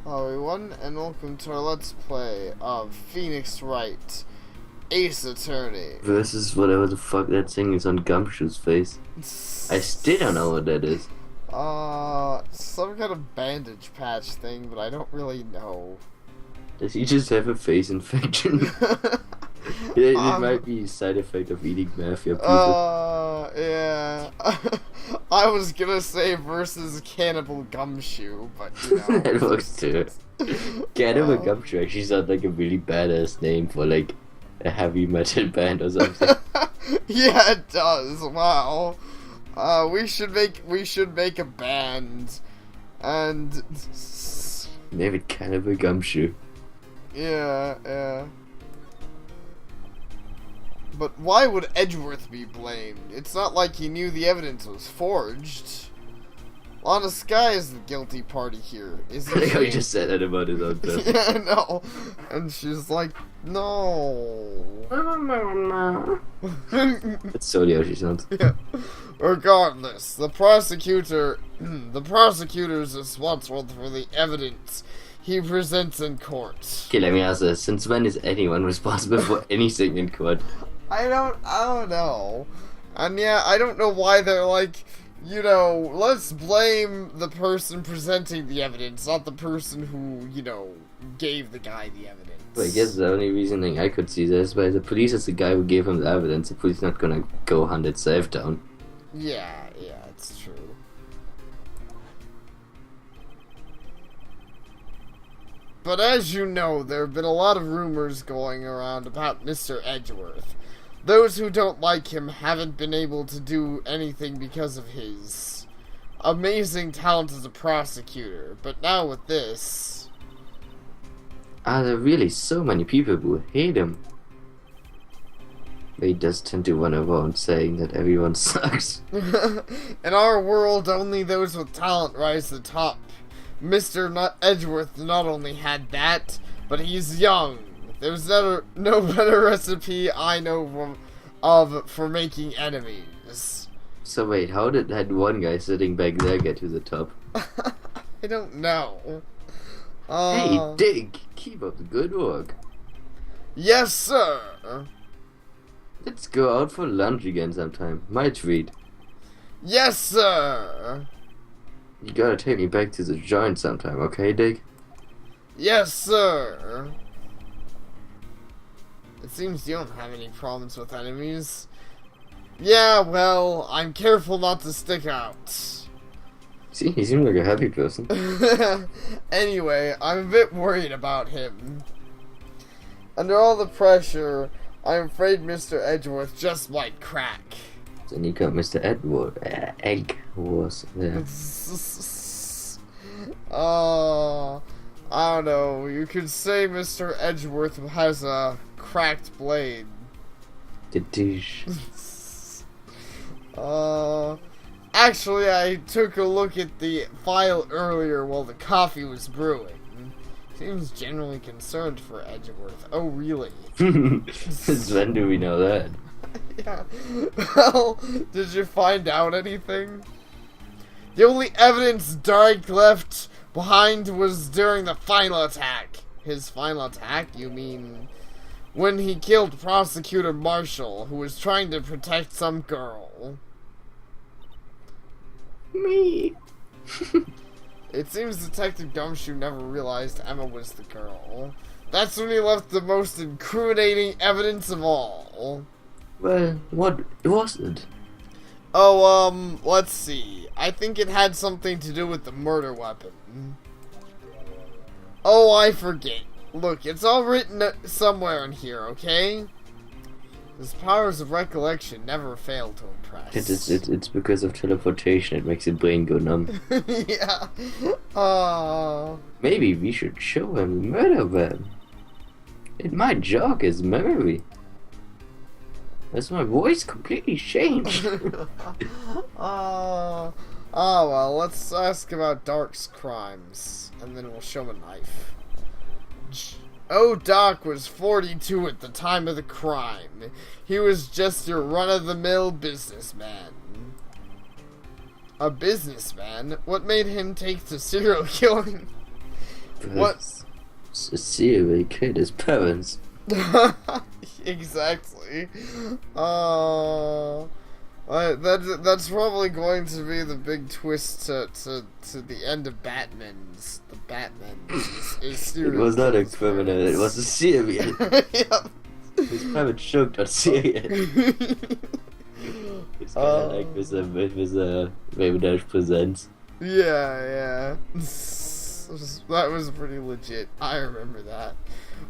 Hello everyone, and welcome to our Let's Play of Phoenix Wright, Ace Attorney. Versus whatever the fuck that thing is on Gumshoe's face. I still don't know what that is. Some kind of bandage patch thing, but I don't really know. Does he just have a face infection? it might be a side effect of eating mafia people. Yeah. I was gonna say versus Cannibal Gumshoe, but you know. That works too. Cannibal Gumshoe actually sounds like a really badass name for like a heavy metal band or something. Yeah, it does. Wow. We should make a band, and Maybe Cannibal Gumshoe. Yeah. But why would Edgeworth be blamed? It's not like he knew the evidence was forged. Lana Skye is the guilty party here, isn't Like how she? he just said that about his own person. Yeah, I know. And she's like, no. That's totally how she sounds. Yeah. Regardless, the prosecutor's responsible for the evidence he presents in court. Okay, let me ask this. Since when is anyone responsible for anything in court? I don't know. And yeah, I don't know why they're like, you know, let's blame the person presenting the evidence, not the person who, you know, gave the guy the evidence. Well, I guess the only reasoning I could see this why the police is the guy who gave him the evidence. The police not gonna go hunt it safe down. Yeah, it's true. But as you know, there have been a lot of rumors going around about Mr. Edgeworth. Those who don't like him haven't been able to do anything because of his amazing talent as a prosecutor. But now with this... Are there really so many people who hate him? They just tend to run around saying that everyone sucks. In our world, only those with talent rise to the top. Mr. Edgeworth not only had that, but he's young. There's no better recipe I know for making enemies. So wait, how did that one guy sitting back there get to the top? I don't know. Hey, Dick, keep up the good work. Yes, sir. Let's go out for lunch again sometime. My treat. Yes, sir. You gotta take me back to the joint sometime, okay, Dick? Yes, sir. It seems you don't have any problems with enemies. Yeah, well, I'm careful not to stick out. See, he seems like a happy person. Anyway, I'm a bit worried about him. Under all the pressure, I'm afraid Mr. Edgeworth just might crack. Then you got Mr. Egg was there. I don't know. You could say Mr. Edgeworth has a cracked blade. The douche. Actually, I took a look at the file earlier while the coffee was brewing. Seems generally concerned for Edgeworth. Oh, really? Since when do we know that? Yeah. Well, did you find out anything? The only evidence Dark left behind was during the final attack. His final attack? You mean when he killed Prosecutor Marshall, who was trying to protect some girl? Me. It seems Detective Gumshoe never realized Emma was the girl. That's when he left the most incriminating evidence of all. Well, what was it? Oh, let's see. I think it had something to do with the murder weapon. Oh, I forget. Look, it's all written somewhere in here, okay? His powers of recollection never fail to impress. It's because of teleportation. It makes your brain go numb. Yeah. Maybe we should show him the murder weapon. It might jog his memory. As my voice completely changed. Well, let's ask about Dark's crimes, and then we'll show him a knife. Doc was 42 at the time of the crime. He was just your run-of-the-mill businessman. A businessman? What made him take to serial killing? What? Serial killed his parents. Exactly. That's probably going to be the big twist to the end of Batman's. The Batman's is It serial was not a killer's criminal, it parents. was a serial. Yep. His parents choked on serial. It's kinda like with a Ravenage Presents. Yeah. That was pretty legit. I remember that.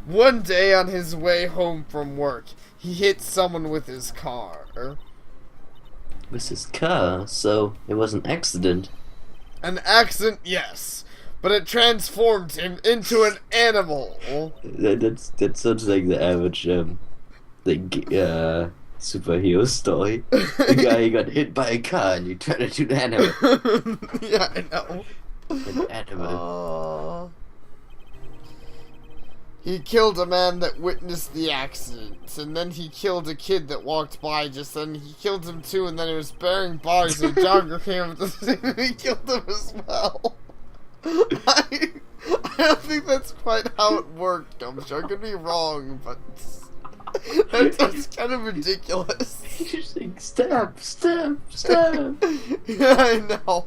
One day on his way home from work, he hit someone with his car. With his car, so it was an accident. An accident, yes, but it transformed him into an animal. That sounds like the average superhero story. The guy got hit by a car and he turned into an animal. Yeah, I know. An animal. He killed a man that witnessed the accident, and then he killed a kid that walked by just then. He killed him too, and then he was burying bodies, and a jogger came up to see him, and he killed him as well. I don't think that's quite how it worked, Gumshoe. I could be wrong, but that's kind of ridiculous. He's like, stab. Yeah, I know.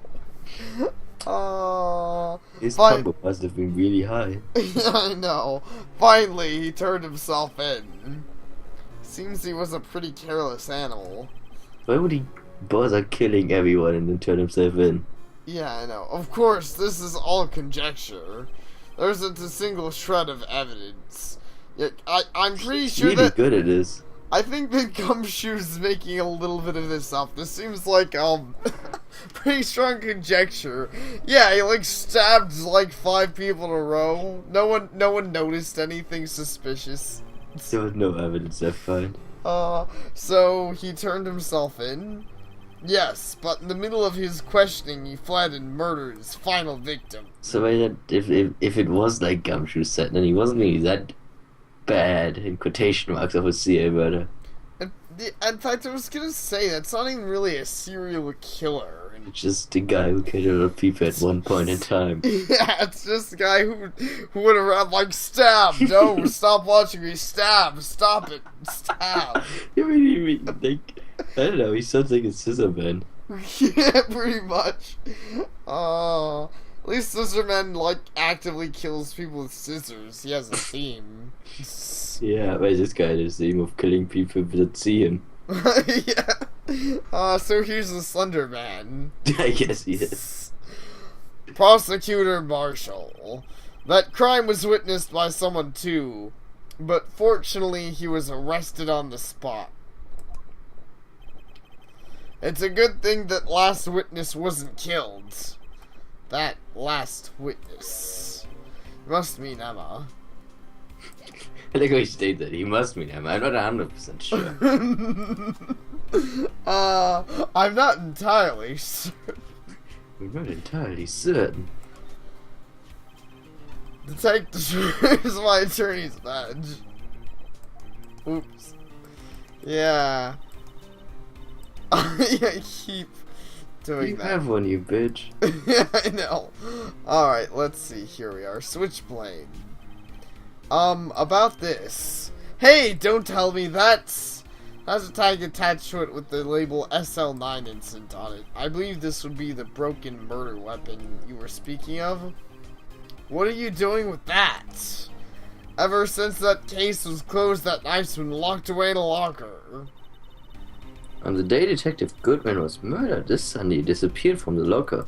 His combo must have been really high. Yeah, I know. Finally, he turned himself in. Seems he was a pretty careless animal. Why would he bother killing everyone and then turn himself in? Yeah, I know. Of course, this is all conjecture. There isn't a single shred of evidence. Yet, I'm pretty sure really that... good at this. I think that Gumshoe's making a little bit of this up. This seems like, pretty strong conjecture. Yeah, he, stabbed, 5 people in a row. No one noticed anything suspicious. There was no evidence I find. So he turned himself in? Yes, but in the middle of his questioning, he fled and murdered his final victim. So if it was like Gumshoe said, then he wasn't really that bad, in quotation marks, of a serial murder. In fact, I was gonna say, that's not even really a serial killer. It's just a guy who killed a lot of people at one point in time. Yeah, it's just a guy who went around stab, no, stop watching me, stab, stop it, stab. You mean, I don't know, he sounds like a scissor man. Yeah, pretty much. At least Scissorman, actively kills people with scissors. He has a theme. Yeah, but this guy has the theme of killing people that see him. Yeah. So here's the Slender Man. I guess he is. Prosecutor Marshall. That crime was witnessed by someone too, but fortunately he was arrested on the spot. It's a good thing that last witness wasn't killed. That last witness. Must mean Emma. I think we state that he must mean Emma. I'm not 100% sure. I'm not entirely certain. We're not entirely certain. Detective is my attorney's badge. Oops. Yeah. I keep doing that. You have one, you bitch. Yeah, I know. Alright, let's see. Here we are. Switchblade. About this. Hey, don't tell me that's... has a tag attached to it with the label SL9 incident on it. I believe this would be the broken murder weapon you were speaking of. What are you doing with that? Ever since that case was closed, that knife's been locked away in a locker. On the day Detective Goodman was murdered, this Sunday it disappeared from the locker.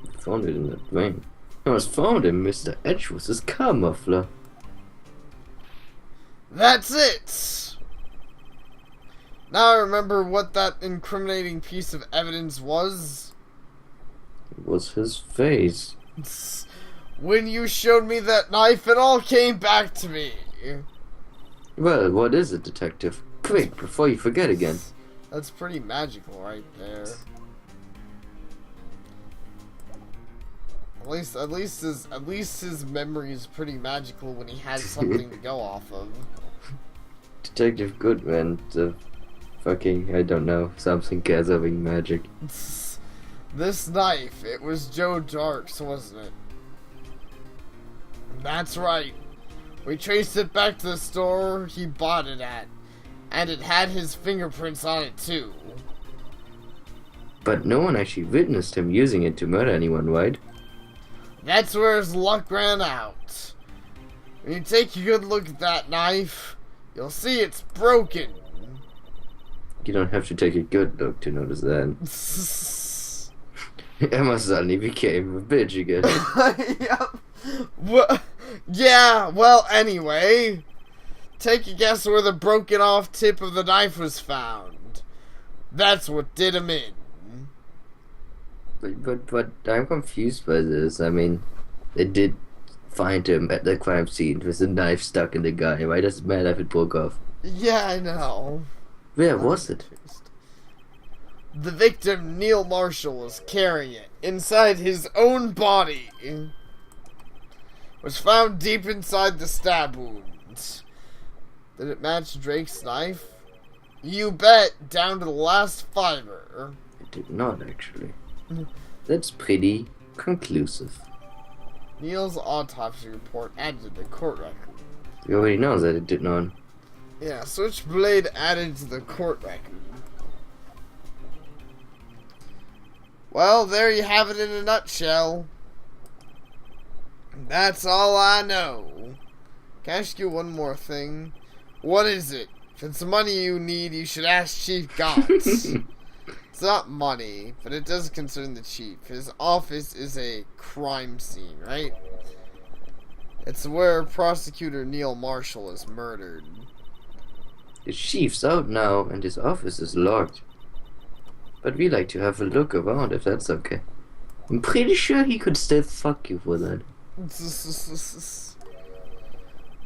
We found it in the drain. It was found in Mr. Edgeworth's car muffler. That's it! Now I remember what that incriminating piece of evidence was. It was his face. When you showed me that knife, it all came back to me. Well, what is it, Detective? Quick, before you forget again. That's pretty magical right there. At least his memory is pretty magical when he has something to go off of. Detective Goodman, the fucking, I don't know, something gathering magic. This knife, it was Joe Dark's, wasn't it? That's right. We traced it back to the store he bought it at. And it had his fingerprints on it, too. But no one actually witnessed him using it to murder anyone, right? That's where his luck ran out. When you take a good look at that knife, you'll see it's broken. You don't have to take a good look to notice that. Emma suddenly became a bitch again. Well, anyway. Take a guess where the broken off tip of the knife was found. That's what did him in. But I'm confused by this. I mean, they did find him at the crime scene with a knife stuck in the guy. Why does it matter if it broke off? Yeah, I know. Where was it? The victim, Neil Marshall, was carrying it inside his own body. Was found deep inside the stab wounds. Did it match Drake's knife? You bet, down to the last fiber. It did not, actually. That's pretty conclusive. Neil's autopsy report added to the court record. We already know that it did not. Yeah, Switchblade added to the court record. Well, there you have it in a nutshell. That's all I know. Can I ask you one more thing? What is it? If it's money you need, you should ask Chief Gotts. It's not money, but it does concern the chief. His office is a crime scene, right? It's where prosecutor Neil Marshall is murdered. The chief's out now and his office is locked. But we like to have a look around if that's okay. I'm pretty sure he could still fuck you for that.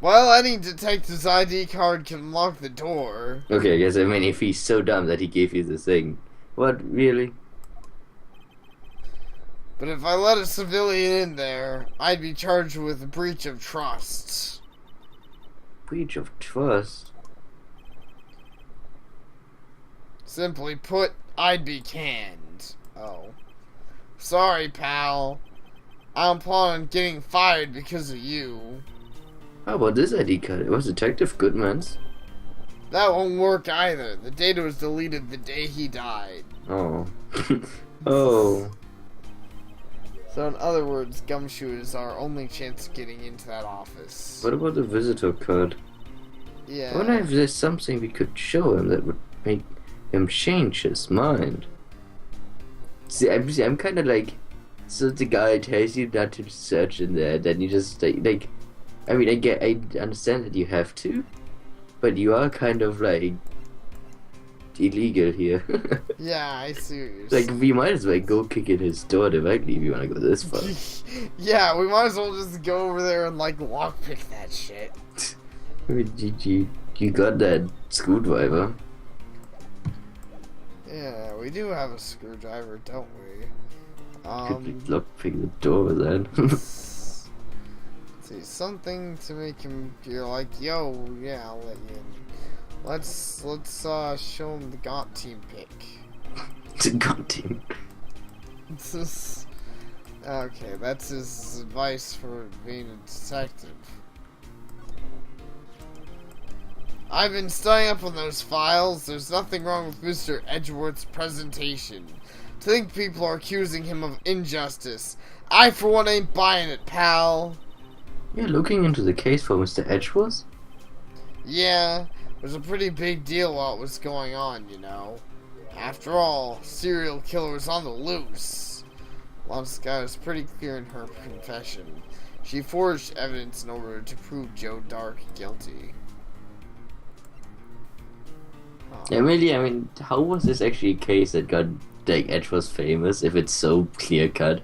Well, any detective's ID card can unlock the door. Okay, I guess I mean if he's so dumb that he gave you the thing. What, really? But if I let a civilian in there, I'd be charged with breach of trust. Breach of trust? Simply put, I'd be canned. Oh. Sorry, pal. I'm planning on getting fired because of you. How about this ID card? It was Detective Goodman's. That won't work either. The data was deleted the day he died. Oh. Oh. So in other words, Gumshoe is our only chance of getting into that office. What about the visitor card? Yeah. I wonder if there's something we could show him that would make him change his mind. See, I'm kind of like, so the guy tells you not to search in there, then you just like, I mean, I understand that you have to, but you are kind of like illegal here. Yeah, I see what you're Like, saying. we might as well go kick in his door directly if you want to go this far. Yeah, we might as well just go over there and like lockpick that shit. I mean, you got that screwdriver. Yeah, we do have a screwdriver, don't we? Could we lockpick the door then? See, something to make him feel like, yo, yeah, I'll let you in. Let's show him the Gaunt team pick. It's a god team. Okay, that's his advice for being a detective. I've been studying up on those files. There's nothing wrong with Mr. Edgeworth's presentation. To think people are accusing him of injustice. I, for one, ain't buying it, pal. You're looking into the case for Mr. Edgeworth? Yeah, it was a pretty big deal what was going on, you know. After all, serial killer was on the loose. Lonska was pretty clear in her confession. She forged evidence in order to prove Joe Dark guilty. Yeah, really, I mean, how was this actually a case that got, like, Edgeworth famous if it's so clear-cut?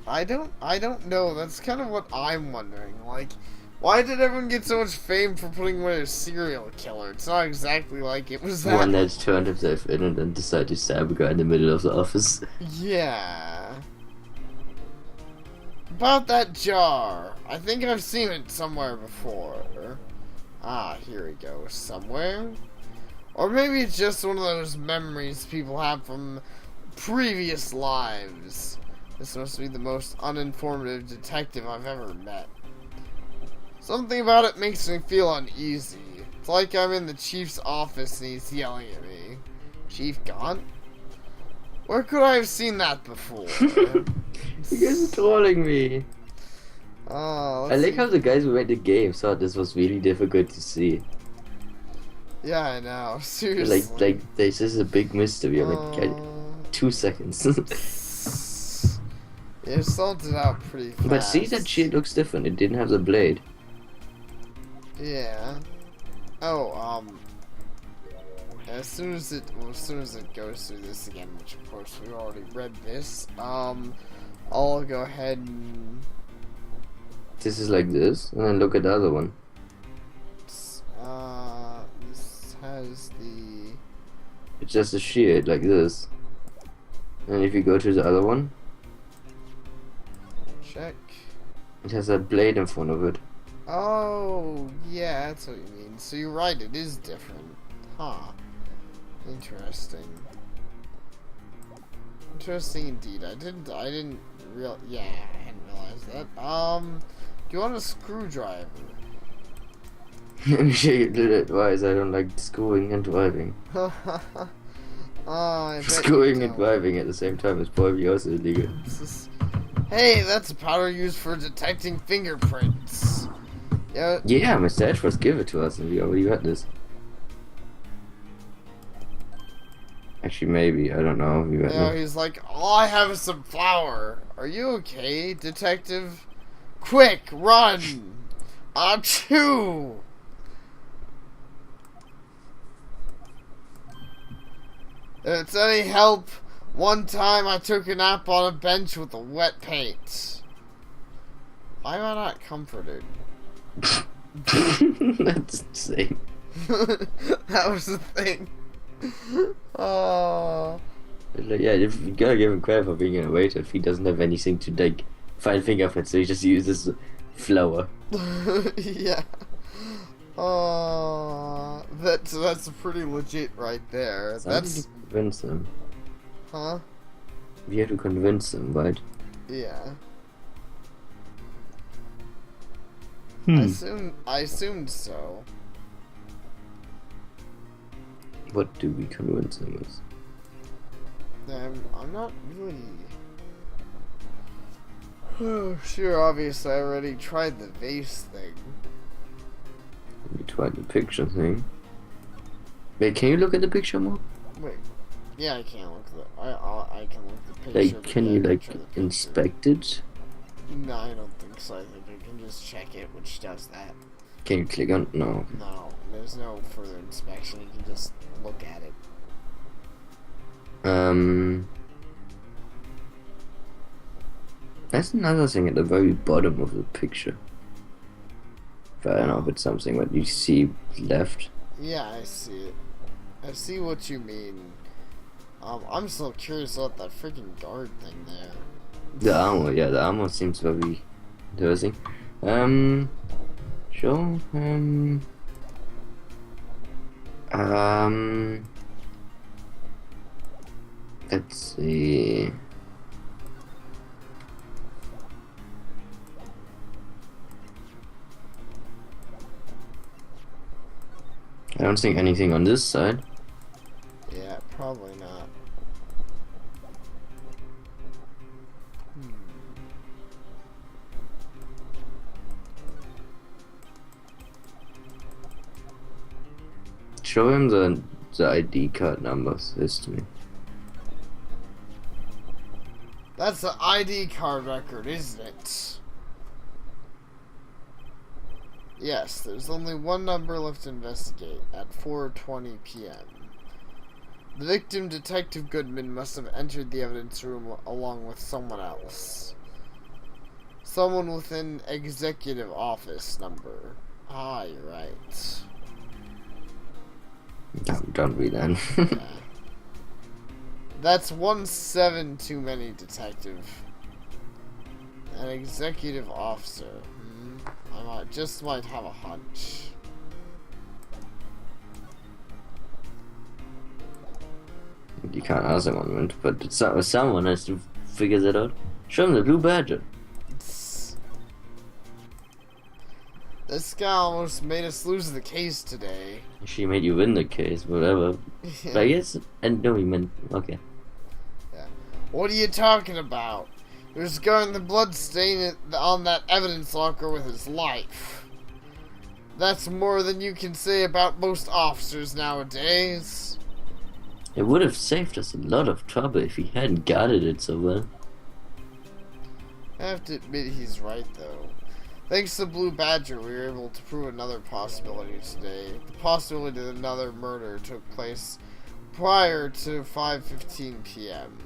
I don't know. That's kind of what I'm wondering. Like, why did everyone get so much fame for putting away a serial killer? It's not exactly like it was that. One that turned himself in and then decided to stab a guy in the middle of the office. Yeah. About that jar. I think I've seen it somewhere before. Ah, here we go. Somewhere? Or maybe it's just one of those memories people have from previous lives. This must be the most uninformative detective I've ever met. Something about it makes me feel uneasy. It's like I'm in the chief's office and he's yelling at me. Chief gone? Where could I have seen that before? You guys are trolling me. Oh, I like how the guys who made the game thought this was really difficult to see. Yeah, I know. Seriously. Like this is a big mystery. I'm like, 2 seconds. It sorted out pretty fast. But see, that shit looks different. It didn't have the blade. Yeah. Oh, as soon as it goes through this again, which of course we already read this, I'll go ahead and... This is like this, and then look at the other one. This has the... It's just a shield, like this. And if you go to the other one... Check. It has a blade in front of it. Oh, yeah, that's what you mean. So you're right, it is different. Huh. Interesting. Interesting indeed. I hadn't realize that. Do you want a screwdriver? I'm sure you did it wise. I don't like screwing and driving. I bet Screwing you and don't. driving at the same time is probably also illegal. Hey, that's a powder used for detecting fingerprints. Yeah. Yeah, Mr. Edgeworth gave it to us and we already got this. Actually, maybe. I don't know. We got Yeah, it. he's like, all I have is some flour. Are you okay, detective? Quick, run! Achoo! If it's any help, one time I took a nap on a bench with a wet paint. Why am I not comforted? That's insane. That was the thing. Oh. Like, yeah, you gotta give him credit for being a waiter if he doesn't have anything to like find fingerprints, so he just uses flour. Yeah. Oh, that's pretty legit right there. So how did That's you convince him. huh? You have to convince him, right? Yeah. Hmm. I assumed so. What do we convince him with? I'm not really. Oh, sure. Obviously, I already tried the vase thing. We tried the picture thing. Wait, can you look at the picture more? Wait. Yeah, I can't look at the. I can look at the picture. Like, but can yeah, you I like try the picture. inspect it? No, I don't think so. I think I can just check it, which does that. Can you click on? No. No, there's no further inspection. You can just look at it. That's another thing at the very bottom of the picture. But I don't know if it's something that you see left. Yeah, I see it. I see what you mean. I'm still curious about that freaking guard thing there. The armor, yeah, the armor seems very interesting. Show him. Let's see. I don't think anything on this side. Yeah, probably not. Show him the ID card numbers history. That's the ID card record, isn't it? Yes, there's only one number left to investigate at 4:20 p.m. The victim, Detective Goodman, must have entered the evidence room along with someone else. Someone with an executive office number. Ah, you're right. Don't read that. Yeah. That's 1-7 too many, Detective. An executive officer. I might have a hunch. You can't ask him on it, but someone has to figure that out. Show him the blue badge. This guy almost made us lose the case today. She made you win the case, whatever. But I guess, and no, you meant, okay. Yeah. What are you talking about? He was guarding the blood stain on that evidence locker with his life. That's more than you can say about most officers nowadays. It would have saved us a lot of trouble if he hadn't guarded it so well. I have to admit he's right, though. Thanks to Blue Badger, we were able to prove another possibility today. The possibility that another murder took place prior to 5:15 p.m.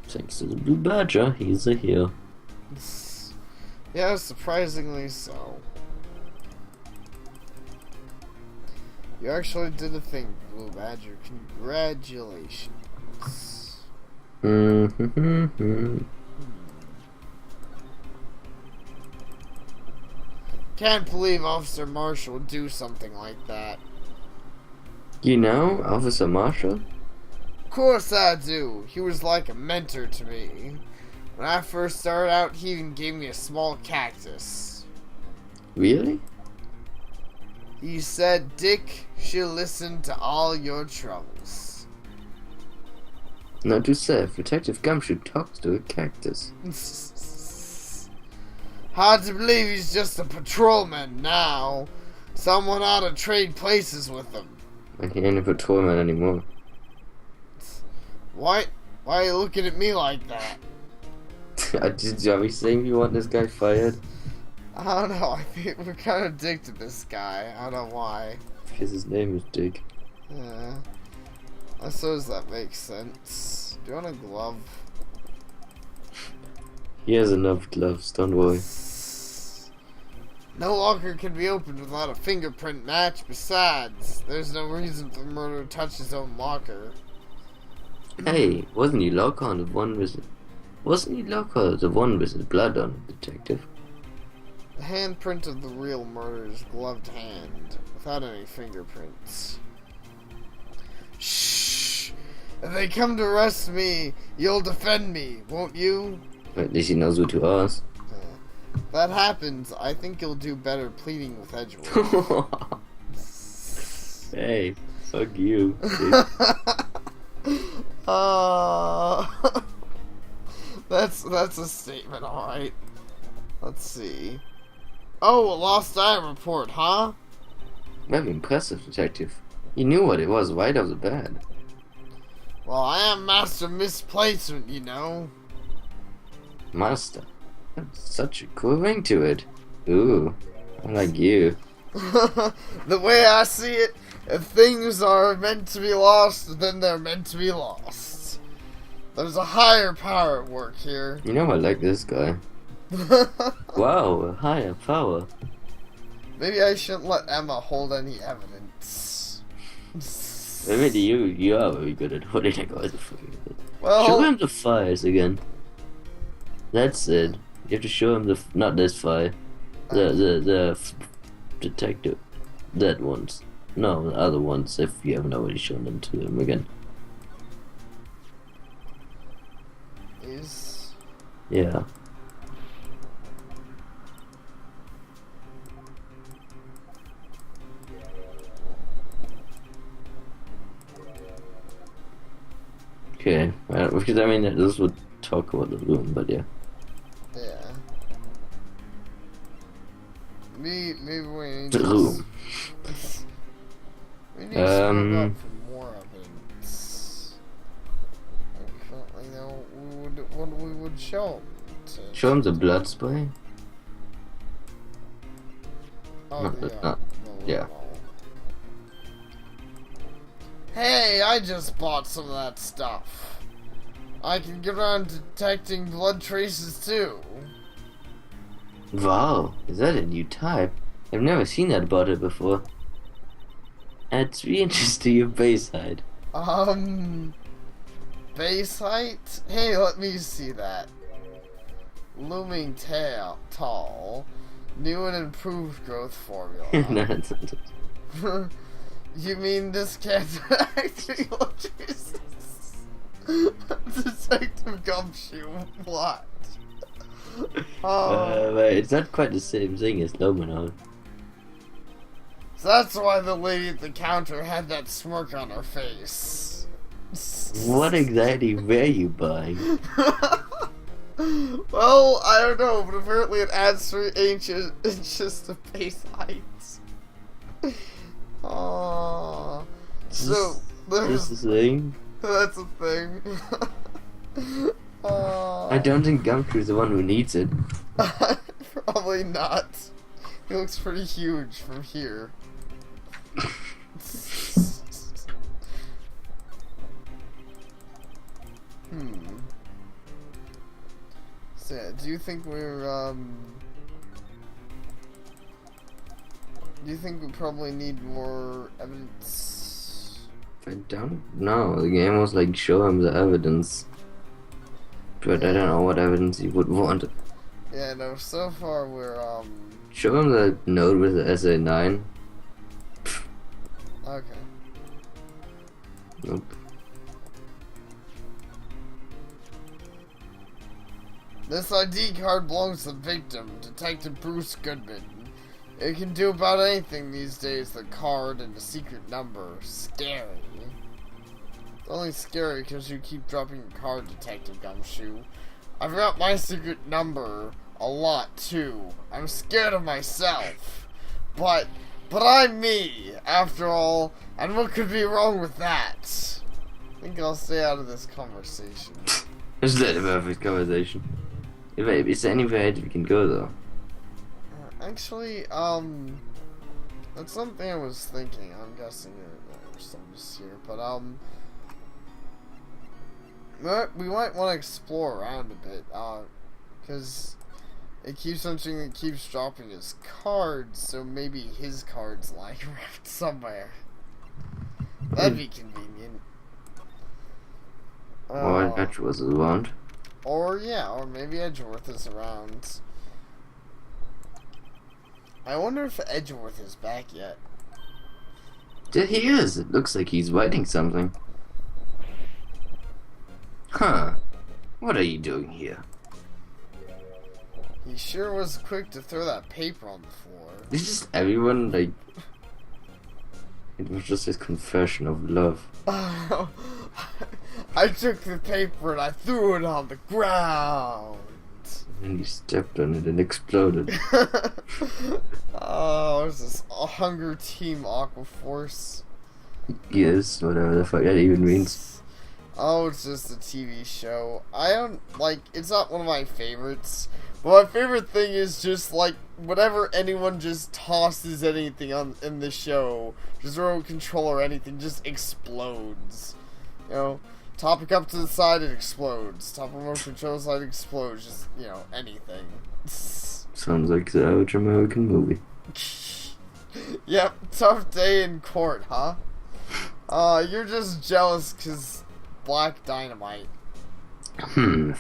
Thanks to the Blue Badger, he's a hero. Yeah, surprisingly so. You actually did a thing, Blue Badger. Congratulations. Can't believe Officer Marshall would do something like that. You know, Officer Marshall? Of course I do. He was like a mentor to me. When I first started out, he even gave me a small cactus. Really? He said, Dick, she'll listen to all your troubles. Not too sad. Detective Gumshoe talks to a cactus. Hard to believe he's just a patrolman now. Someone ought to trade places with him. And he ain't a patrolman anymore. Why are you looking at me like that? Are we saying you want this guy fired? I don't know, I think we're kind of dick to this guy. I don't know why. Because his name is Dick. Yeah. I suppose that makes sense. Do you want a glove? He has enough gloves, don't worry. No locker can be opened without a fingerprint match. Besides, there's no reason for the murderer to touch his own locker. Hey, wasn't he locker on the one with his blood on it, detective? The handprint of the real murderer's gloved hand, without any fingerprints. Shh! If they come to arrest me, you'll defend me, won't you? At least he knows who to ask. If that happens, I think you'll do better pleading with Edgewood. Hey, fuck you. That's a statement, alright. Let's see. Oh, a lost item report, huh? Very impressive, detective. You knew what it was right off the bat. Well, I am master misplacement, you know. Master. That's such a cool ring to it. Ooh, I like you. The way I see it, if things are meant to be lost, then they're meant to be lost. There's a higher power at work here. You know I like this guy. Wow, a higher power. Maybe I shouldn't let Emma hold any evidence. Maybe you are very good at holding a guy. Well, show him the fires again. That's it. You have to show him not this fire. The detective. That ones. No, the other ones, if you haven't already shown them to him again. Yeah. Okay, because I mean, this would talk about the room, but yeah. Yeah. Maybe we need The room. We need to look up for more evidence. Currently, though, what we would show him. Show him the blood spray. Oh, Yeah. Hey, I just bought some of that stuff. I can get around detecting blood traces too. Wow, is that a new type? I've never seen that about it before. Add 3 inches to your base height. Base height? Hey, let me see that. Looming tall. New and improved growth formula. You mean this can't actually look Jesus. Detective Gumshoe, what? Oh. But it's not quite the same thing as Luminol. So that's why the lady at the counter had that smirk on her face. What exactly were you buying? Well, I don't know, but apparently it adds 3 inches to face height. Aww. So, This is the thing. that's a thing. Aww. I don't think Gumshoe's the one who needs it. Probably not. He looks pretty huge from here. So, yeah, do you think we're, do you think we probably need more evidence? I don't know. The game was like, show him the evidence. But I don't know what evidence he would want. Yeah, no, so far we're, Show him the note with the SA9. okay. Nope. This ID card belongs to the victim, Detective Bruce Goodman. It can do about anything these days, the card and the secret number. Scary. It's only scary because you keep dropping your card, Detective Gumshoe. I forgot my secret number a lot, too. I'm scared of myself. But I'm me, after all, and what could be wrong with that? I think I'll stay out of this conversation. Is that a perfect conversation? Is there anywhere we can go though? Actually, that's something I was thinking. I'm guessing there's some just here, but we might want to explore around a bit, because it keeps something that keeps dropping his cards, so maybe his cards lying around somewhere. That'd be convenient. Or that was around. Or maybe Edgeworth is around. I wonder if Edgeworth is back yet. There he is. It looks like he's writing something. Huh. What are you doing here? He sure was quick to throw that paper on the floor. It's just everyone, like... It was just his confession of love. I took the paper and I threw it on the ground. And he stepped on it and exploded. Oh, is this a Hunger Team Aquaforce? Yes, whatever the fuck that even means. Oh, it's just a TV show. I don't, like, it's not one of my favorites. But my favorite thing is just, like, whenever anyone just tosses anything in the show, just remote control or anything, just explodes. You know? Topic up to the side, it explodes. Top remote control side explodes. Just, anything. Sounds like the average American movie. Yep, tough day in court, huh? You're just jealous because Black Dynamite. Or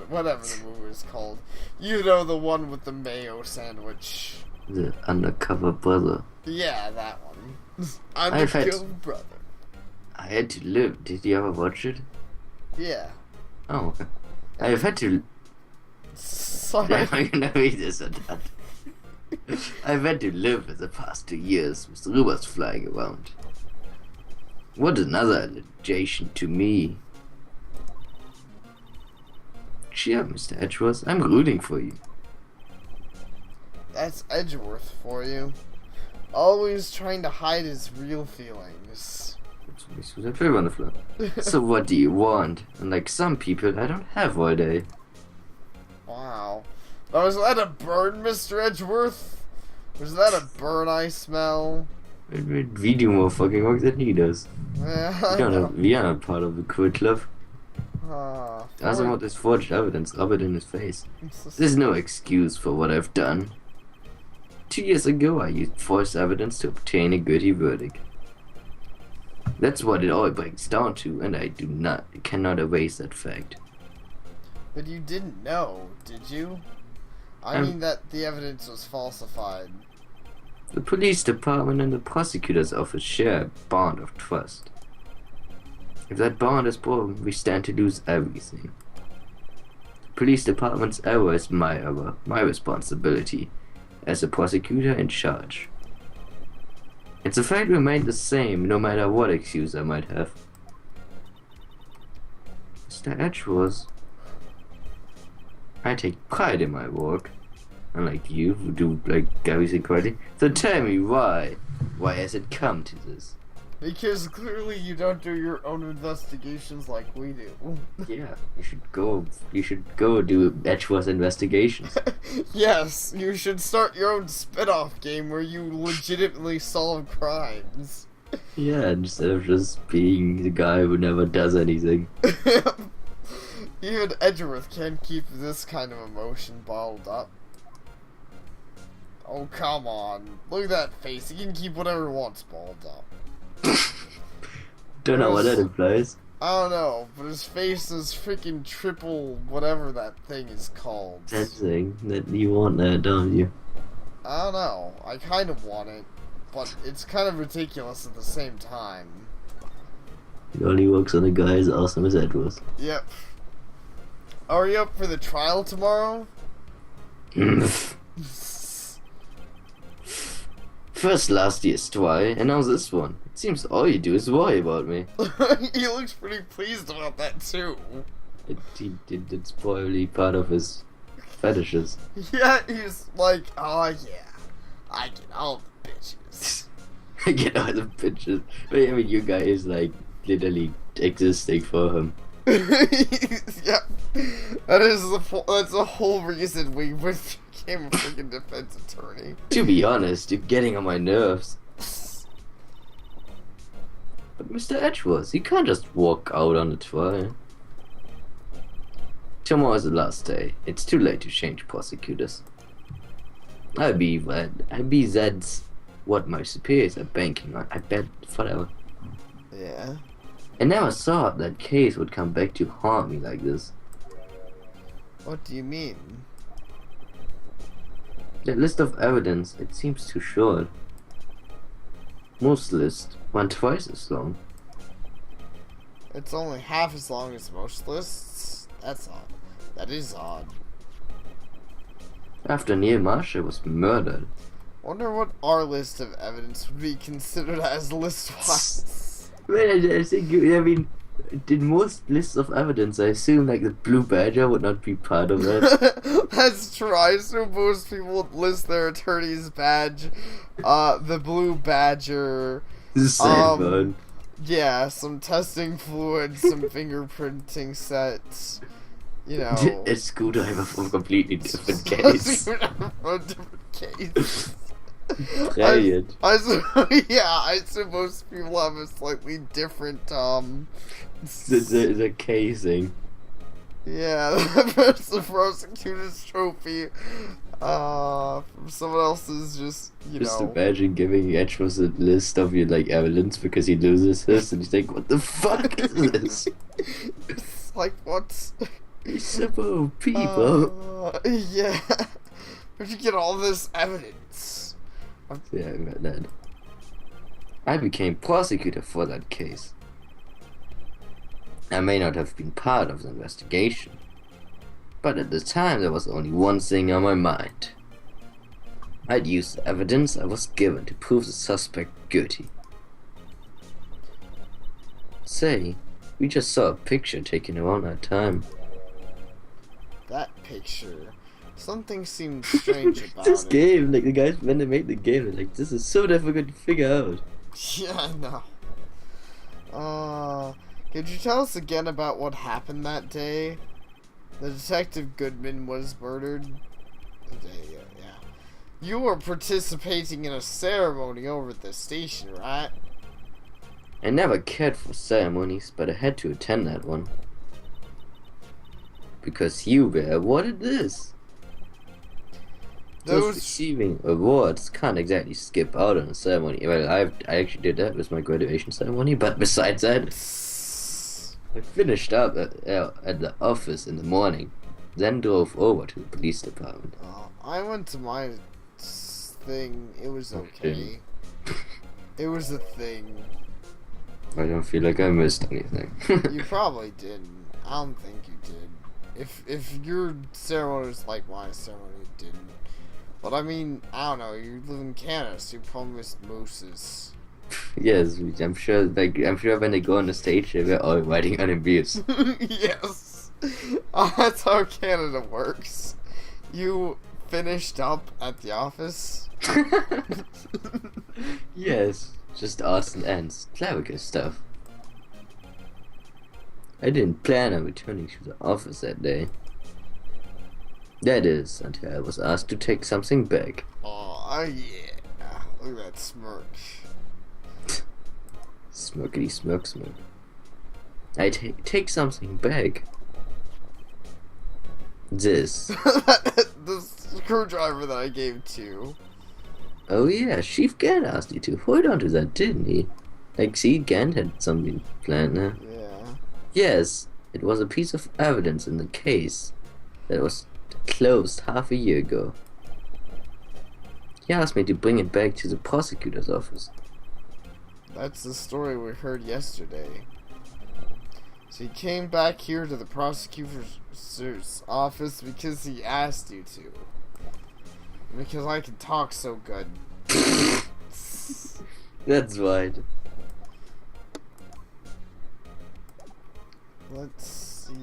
whatever the movie is called. You know, the one with the mayo sandwich. The Undercover Brother. Yeah, that one. Undercover Brother. I had to live. Did you ever watch it? Yeah. Oh, okay. I've had to... Sorry. Am I gonna read this or not? I've had to live for the past 2 years with rumors flying around. What another allegation to me. Cheer up, Mr. Edgeworth. I'm rooting for you. That's Edgeworth for you. Always trying to hide his real feelings. So what do you want? Unlike some people, I don't have all day. Wow. Oh, was that a burn, Mr. Edgeworth? Was that a burn I smell? We do more fucking work than he does. Yeah, We are not part of the Quid Club. Doesn't want this forged evidence, rub it in his face. There's no excuse for what I've done. 2 years ago, I used false evidence to obtain a guilty verdict. That's what it all breaks down to, and I cannot erase that fact. But you didn't know, did you? I mean that the evidence was falsified. The police department and the prosecutor's office share a bond of trust. If that bond is broken, we stand to lose everything. police department's error is my error, my responsibility, as a prosecutor in charge. Its effect remained the same, no matter what excuse I might have. Mr. Edgeworth, I take pride in my work, unlike you who do like everything correctly. So tell me why? Why has it come to this? Because clearly you don't do your own investigations like we do. Yeah, you should go do Edgeworth investigations. Yes, you should start your own spin-off game where you legitimately solve crimes. Yeah, instead of just being the guy who never does anything. Even Edgeworth can't keep this kind of emotion bottled up. Oh, come on. Look at that face. He can keep whatever he wants bottled up. Don't know what that implies. I don't know, but his face is freaking triple whatever that thing is called. That thing, that you want that, don't you? I don't know. I kind of want it, but it's kind of ridiculous at the same time. It only works on a guy as awesome as Edgeworth. Yep. Are you up for the trial tomorrow? First last year's try, and now this one. It seems all you do is worry about me. He looks pretty pleased about that too. It's probably part of his fetishes. Yeah, he's like, oh yeah, I get all the bitches. I get all the bitches. But I mean, you guys like literally existing for him. Yeah, that's the whole reason we became a freaking defense attorney. To be honest, you're getting on my nerves. But Mr. Edgeworth, you can't just walk out on the trial. Tomorrow's the last day. It's too late to change prosecutors. I'll be that's what my superiors are banking on. I bet forever. Yeah. I never thought that case would come back to haunt me like this. What do you mean? That list of evidence, it seems too short. Most lists run twice as long. It's only half as long as most lists? That's odd. That is odd. After Neil Marshall was murdered. Wonder what our list of evidence would be considered as list-wise. Well, I think, I mean, in most lists of evidence, I assume like the Blue Badger would not be part of it. That's true. I assume most people would list their attorney's badge, the Blue Badger, The same one. yeah, some testing fluids, some fingerprinting sets, you know. A screwdriver from a completely different case. From a different case. Brilliant. I suppose people have a slightly different, The casing. yeah, that's the prosecutor's trophy, from someone else's Just imagine giving Edgeworth a list of your, like, evidence because he loses his and you think, what the fuck is this? It's like, what? Simple people. Yeah. Where'd you get all this evidence? Yeah, I got that. I became prosecutor for that case. I may not have been part of the investigation, but at the time there was only one thing on my mind. I'd use the evidence I was given to prove the suspect guilty. Say, we just saw a picture taken around that time. That picture. Something seemed strange about This it. game, like the guys when they made the game, they're like, this is so difficult to figure out. Yeah, I know. Could you tell us again about what happened that day? The Detective Goodman was murdered. Yeah. You were participating in a ceremony over at the station, right? I never cared for ceremonies, but I had to attend that one. Because you were awarded this. Those receiving awards can't exactly skip out on a ceremony. Well, I actually did that with my graduation ceremony, but besides that, I finished up at the office in the morning, then drove over to the police department. I went to my thing. It was okay. It was a thing. I don't feel like I missed anything. You probably didn't. I don't think you did. if your ceremony was like my ceremony, it didn't. But I mean, I don't know. You live in Canada, so you probably missed mooses. Yes, I'm sure. Like, I'm sure when they go on the stage, they're all riding on abuse. Yes, that's how Canada works. You finished up at the office. Yes, just odds and ends, clerical stuff. I didn't plan on returning to the office that day. That is, until I was asked to take something back. Oh yeah, look at that smirk. Smirkety smirk smirk. I take something back. This. The screwdriver that I gave to. Oh yeah, Chief Gant asked you to hold on to that, didn't he? Like, see, Gant had something planned there. Yeah. Yes, it was a piece of evidence in the case that was closed half a year ago. He asked me to bring it back to the prosecutor's office. That's the story we heard yesterday. So he came back here to the prosecutor's office because he asked you to. Because I can talk so good. That's right. Let's see.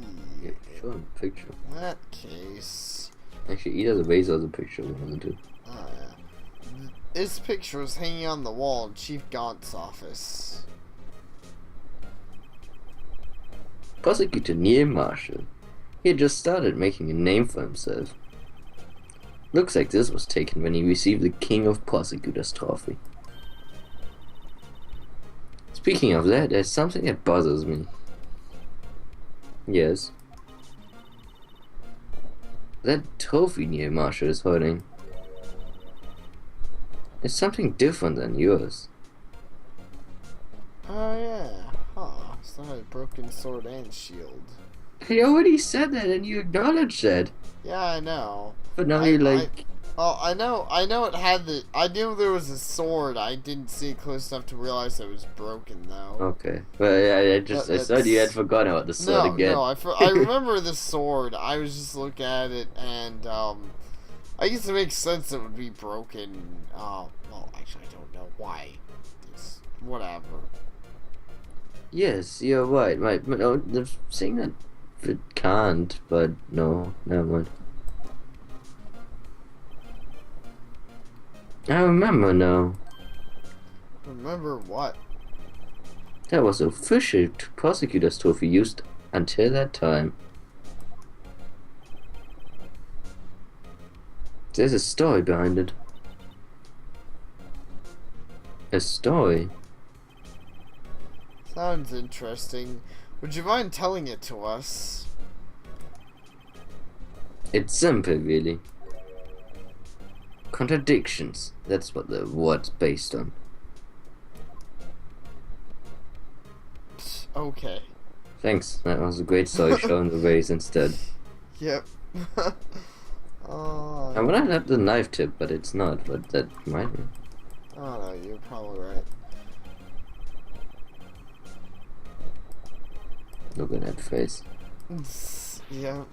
Yeah, show him a picture. In that case. Actually, either the vase or the picture, one of the two. Oh yeah. This picture was hanging on the wall in Chief Gaunt's office. Prosecutor Neil Marshall. He had just started making a name for himself. Looks like this was taken when he received the King of Prosecutors trophy. Speaking of that, there's something that bothers me. Yes. That trophy Neil Marshall is holding. It's something different than yours. Oh yeah. Huh. It's not a broken sword and shield. I already said that and you acknowledged that. Yeah, I know. But now you're like... I know it had the... I knew there was a sword. I didn't see it close enough to realize it was broken, though. Okay. Well, I thought you had forgotten about the sword again. No, I remember the sword. I was just looking at it, and, I guess it makes sense it would be broken. Well, actually, I don't know why. It's whatever. Yes, you're right. Right. But no, they're saying that it can't, but no, never mind. I remember now. Remember what? That was the official prosecutor's trophy used until that time. There's a story behind it. A story? Sounds interesting. Would you mind telling it to us? It's simple, really. Contradictions. That's what the word's based on. Okay. Thanks. That was a great story showing the ways instead. Yep. I would have had the knife tip, but it's not. But that might be. I don't know. You're probably right. Look at that face. Yeah.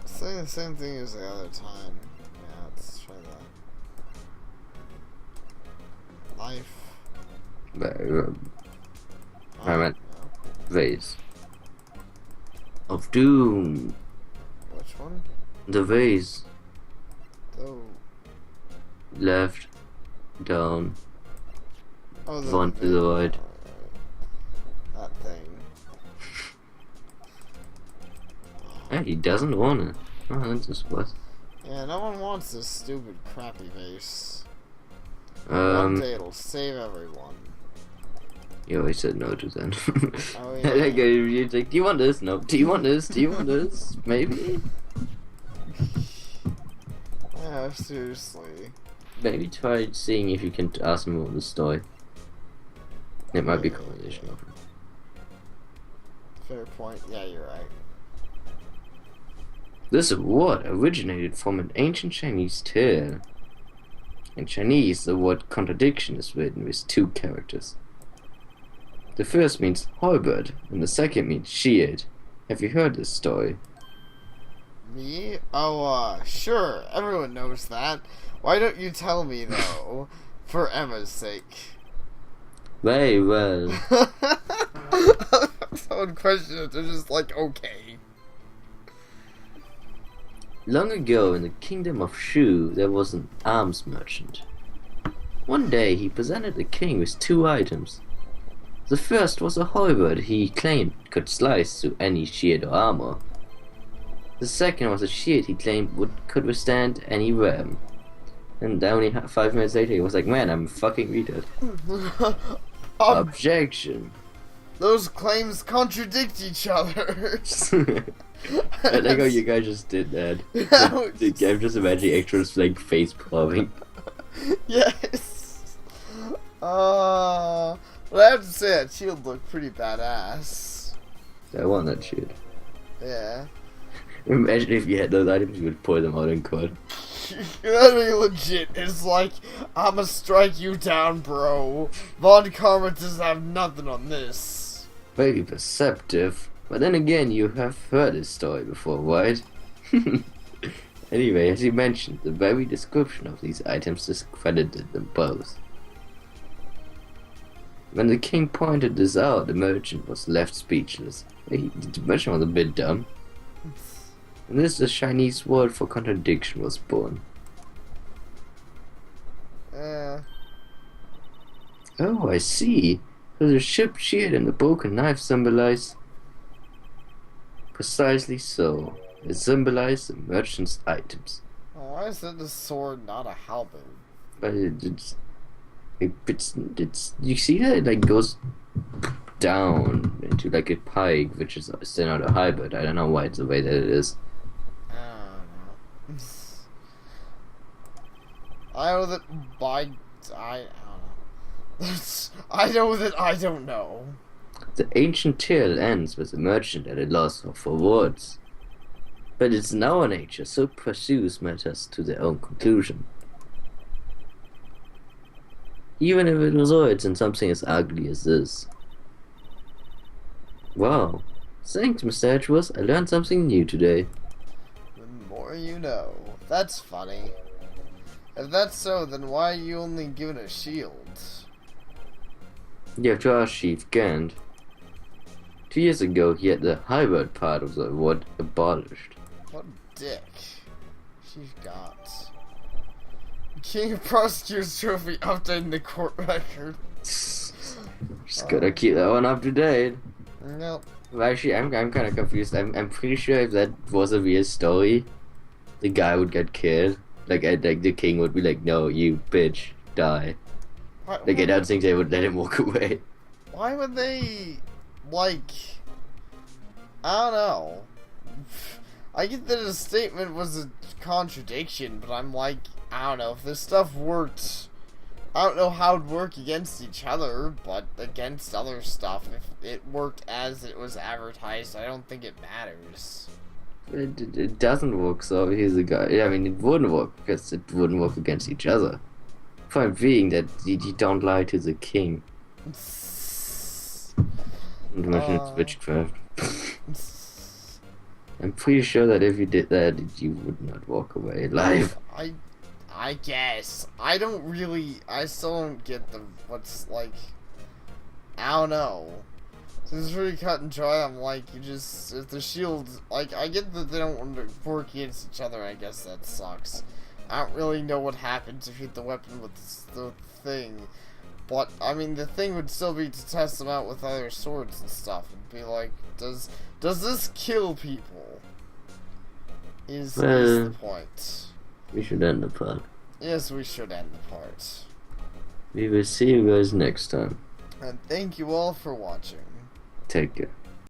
Saying the same thing as the other time. Yeah, let's try that. Life. I meant vase. Of doom. Which one? The vase. The... Left. Down. Oh, One to the right. That thing. Hey, he doesn't want it. Oh, that's just what. Yeah, no one wants this stupid, crappy vase. One day it'll save everyone. You always said no to that. Oh, yeah. Like, you're like, do you want this? No. Do you want this? Do you want this? Maybe? Yeah, seriously. Maybe try seeing if you can ask him about the story. It might be a conversation over. Fair point. Yeah, you're right. This award originated from an ancient Chinese tale. In Chinese, the word contradiction is written with 2 characters. The first means halberd, and the second means shield. Have you heard this story? Me? Oh, sure. Everyone knows that. Why don't you tell me, though? For Emma's sake. Very well. Someone questioned it, they're just like, okay. Long ago in the kingdom of Shu, there was an arms merchant. One day he presented the king with 2 items. The first was a halberd he claimed could slice through any shield or armor. The second was a shield he claimed could withstand any ram. And only 5 minutes later he was like, man, I'm fucking retard. Objection. Those claims contradict each other. I like how you guys just did that. I'm just imagining actors like face palming. Yes. But I have to say that shield looked pretty badass. I want that shield. Yeah. Imagine if you had those items, you would pour them out in court. That'd be legit. It's like, I'ma strike you down, bro. Von Karma doesn't have nothing on this. Very perceptive. But then again, you have heard this story before, right? Anyway, as you mentioned, the very description of these items discredited them both. When the king pointed this out, the merchant was left speechless. The merchant was a bit dumb. And this the Chinese word for contradiction was born. Oh, I see. So the ship shield and the broken knife symbolize... Precisely so. It symbolizes the merchant's items. Oh, why is that a sword, not a halberd? But it's you see that it like goes down into like a pike, which is still not a halberd. I don't know why it's the way that it is. I don't know. I know that I don't know. I know that I don't know. The ancient tale ends with the merchant at a loss for words. But it's in our nature, so pursues matters to their own conclusion. Even if it results in something as ugly as this. Wow. Thanks, Mr. Edgeworth. I learned something new today. The more you know. That's funny. If that's so, then why are you only given a shield? You have to ask Chief Gant. 2 years ago, he had the halberd part of the award abolished. What a dick. Chief got. King of Prosecutors Trophy updating the court record. Just gotta keep that one up to date. Nope. Well, actually, I'm kind of confused. I'm pretty sure if that was a real story, the guy would get killed. Like the king would be like, "No, you bitch, die." I don't think they would let him walk away. Why would they, like... I don't know. I get that his statement was a contradiction, but I'm like, I don't know, if this stuff worked... I don't know how it'd work against each other, but against other stuff, if it worked as it was advertised, I don't think it matters. It doesn't work, so he's a guy. I mean, it wouldn't work, because it wouldn't work against each other. Point being that you don't lie to the king. Imagine it's witchcraft. I'm pretty sure that if you did that, you would not walk away alive. I guess. I still don't get what's like, I don't know. It's really cut and dry. I'm like, if the shield, like, I get that they don't want to work against each other, I guess that sucks. I don't really know what happens if you hit the weapon with the thing. But, I mean, the thing would still be to test them out with other swords and stuff. And be like, does this kill people? Is the point. We should end the part. Yes, we should end the part. We will see you guys next time. And thank you all for watching. Take care.